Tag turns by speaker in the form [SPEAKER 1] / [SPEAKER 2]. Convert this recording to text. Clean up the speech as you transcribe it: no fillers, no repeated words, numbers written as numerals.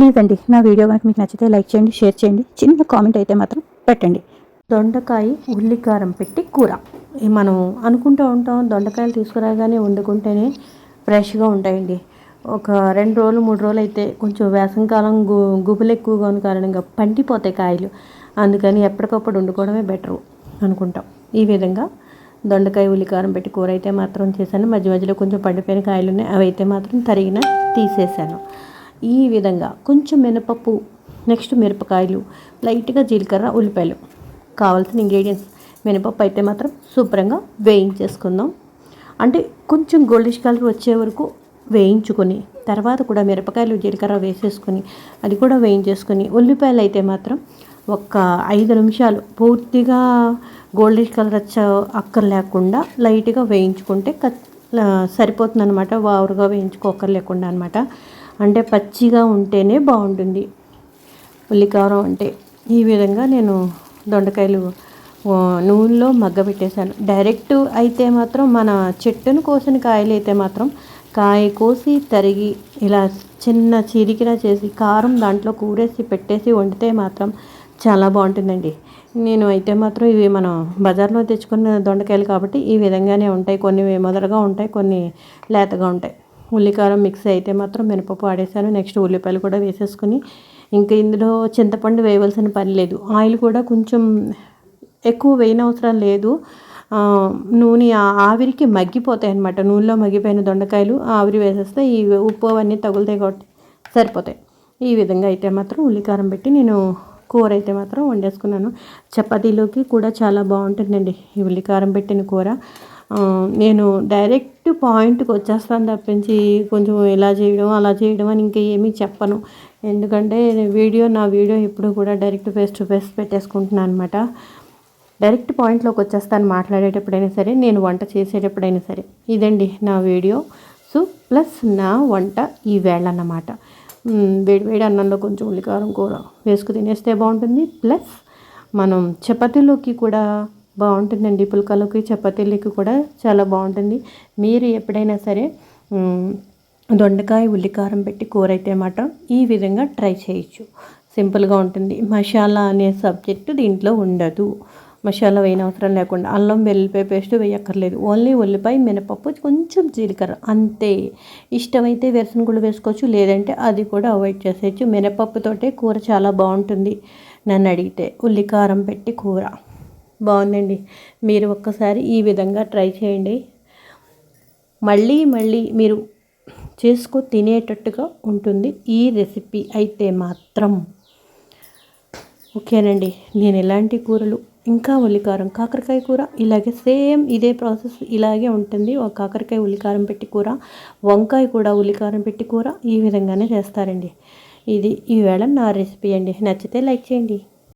[SPEAKER 1] Please అండి నా video కనుక మీకు నచ్చితే లైక్ చేయండి, షేర్ చేయండి, చిన్న కామెంట్ అయితే మాత్రం పెట్టండి. దొండకాయ ఉల్లికారం పెట్టి కూర. మనం అనుకుంటూ ఉంటాం దొండకాయలు తీసుకురాగానే వండుకుంటేనే ఫ్రెష్గా ఉంటాయండి. ఒక 2 రోజులు 3 రోజులు అయితే కొంచెం వేసవికాలం గుబులు ఎక్కువగా ఉన్న కారణంగా పండిపోతాయి కాయలు. అందుకని ఎప్పటికప్పుడు వండుకోవడమే బెటరు అనుకుంటాం. ఈ విధంగా దొండకాయ ఉల్లికారం పెట్టి కూర అయితే మాత్రం చేశాను. మధ్య మధ్యలో కొంచెం పండిపోయిన కాయలు ఉన్నాయి, అవి అయితే మాత్రం తరిగిన తీసేసాను. ఈ విధంగా కొంచెం మినపప్పు, నెక్స్ట్ మిరపకాయలు, లైట్గా జీలకర్ర, ఉల్లిపాయలు. కావాల్సిన ఇంగ్రీడియంట్స్ మినపప్పు అయితే మాత్రం శుభ్రంగా వేయించేసుకుందాం. అంటే కొంచెం గోల్డిష్ కలర్ వచ్చే వరకు వేయించుకొని తర్వాత కూడా మిరపకాయలు జీలకర్ర వేసేసుకొని అది కూడా వేయించేసుకొని ఉల్లిపాయలు అయితే మాత్రం ఒక 5 నిమిషాలు పూర్తిగా గోల్డిష్ కలర్ వచ్చే అక్కర్లేకుండా లైట్గా వేయించుకుంటే సరిపోతుంది అనమాట. వావురుగా వేయించుకోకర్లేకుండా అనమాట. అంటే పచ్చిగా ఉంటేనే బాగుంటుంది ఉల్లికారం అంటే. ఈ విధంగా నేను దొండకాయలు నూనెలో మగ్గబెట్టేశాను. డైరెక్ట్ అయితే మాత్రం మన చెట్టును కోసిన కాయలు అయితే మాత్రం కాయ కోసి తరిగి ఇలా చిన్న చిరికిలా చేసి కారం దాంట్లో కూరేసి పెట్టేసి వండితే మాత్రం చాలా బాగుంటుందండి. నేను అయితే మాత్రం ఇవి మనం బజార్లో తెచ్చుకున్న దొండకాయలు కాబట్టి ఈ విధంగానే ఉంటాయి. కొన్ని మొదలుగా ఉంటాయి, కొన్ని లేతగా ఉంటాయి. ఉల్లికారం మిక్స్ అయితే మాత్రం మినపప్పు ఆడేసాను. నెక్స్ట్ ఉల్లిపాయలు కూడా వేసేసుకుని ఇంకా ఇందులో చింతపండు వేయవలసిన పని లేదు. ఆయిల్ కూడా కొంచెం ఎక్కువ వేయనవసరం లేదు. నూనె ఆవిరికి మగ్గిపోతాయి అన్నమాట. నూనెలో మగ్గిపోయిన దొండకాయలు ఆవిరి వేసేస్తే ఈ ఉప్పు అవన్నీ తగులుతాయి కాబట్టి సరిపోతాయి. ఈ విధంగా అయితే మాత్రం ఉల్లికారం పెట్టి నేను కూర అయితే మాత్రం వండేసుకున్నాను. చపాతీలోకి కూడా చాలా బాగుంటుందండి ఈ ఉల్లికారం పెట్టిన కూర. నేను డైరెక్ట్ పాయింట్కి వచ్చేస్తాను తప్పించి కొంచెం ఇలా చేయడం అలా చేయడం అని ఇంకా ఏమీ చెప్పను. ఎందుకంటే నా వీడియో ఎప్పుడు కూడా డైరెక్ట్ ఫేస్ టు ఫేస్ పెట్టేసుకుంటున్నాను అనమాట. డైరెక్ట్ పాయింట్లోకి వచ్చేస్తాను మాట్లాడేటప్పుడైనా సరే, నేను వంట చేసేటప్పుడైనా సరే. ఇదండి నా వీడియో. సో ప్లస్ నా వంట ఈవేళ అన్నమాట. వేడి అన్నంలో కొంచెం ఉల్లికారం కూర వేసుకు తినేస్తే బాగుంటుంది. ప్లస్ మనం చపాతీలోకి కూడా బాగుంటుందండి. పుల్కాలోకి చపాతీలకి కూడా చాలా బాగుంటుంది. మీరు ఎప్పుడైనా సరే దొండకాయ ఉల్లికారం పెట్టి కూర అయితే మాట ఈ విధంగా ట్రై చేయొచ్చు. సింపుల్గా ఉంటుంది. మసాలా అనే సబ్జెక్టు దీంట్లో ఉండదు. మసాలా వేయని అవసరం లేకుండా అల్లం వెల్లిపాయ పేస్ట్ వేయక్కర్లేదు. ఓన్లీ ఉల్లిపాయ, మినపప్పు, కొంచెం జీలకర్ర అంతే. ఇష్టమైతే వేరుశనగలు వేసుకోవచ్చు, లేదంటే అది కూడా అవాయిడ్ చేసేయచ్చు. మినపప్పుతోటే కూర చాలా బాగుంటుంది నన్ను అడిగితే. ఉల్లికారం పెట్టి కూర బాగుందండి. మీరు ఒక్కసారి ఈ విధంగా ట్రై చేయండి. మళ్ళీ మళ్ళీ మీరు చేసుకో తినేటట్టుగా ఉంటుంది ఈ రెసిపీ అయితే మాత్రం. ఓకేనండి. నేను ఎలాంటి కూరలు ఇంకా ఉల్లికారం, కాకరకాయ కూర ఇలాగే సేమ్ ఇదే ప్రాసెస్ ఇలాగే ఉంటుంది. ఒక కాకరకాయ ఉల్లికారం పెట్టి కూర, వంకాయ కూడా ఉల్లికారం పెట్టి కూర ఈ విధంగానే చేస్తారండి. ఇది ఈవేళ నా రెసిపీ అండి. నచ్చితే లైక్ చేయండి.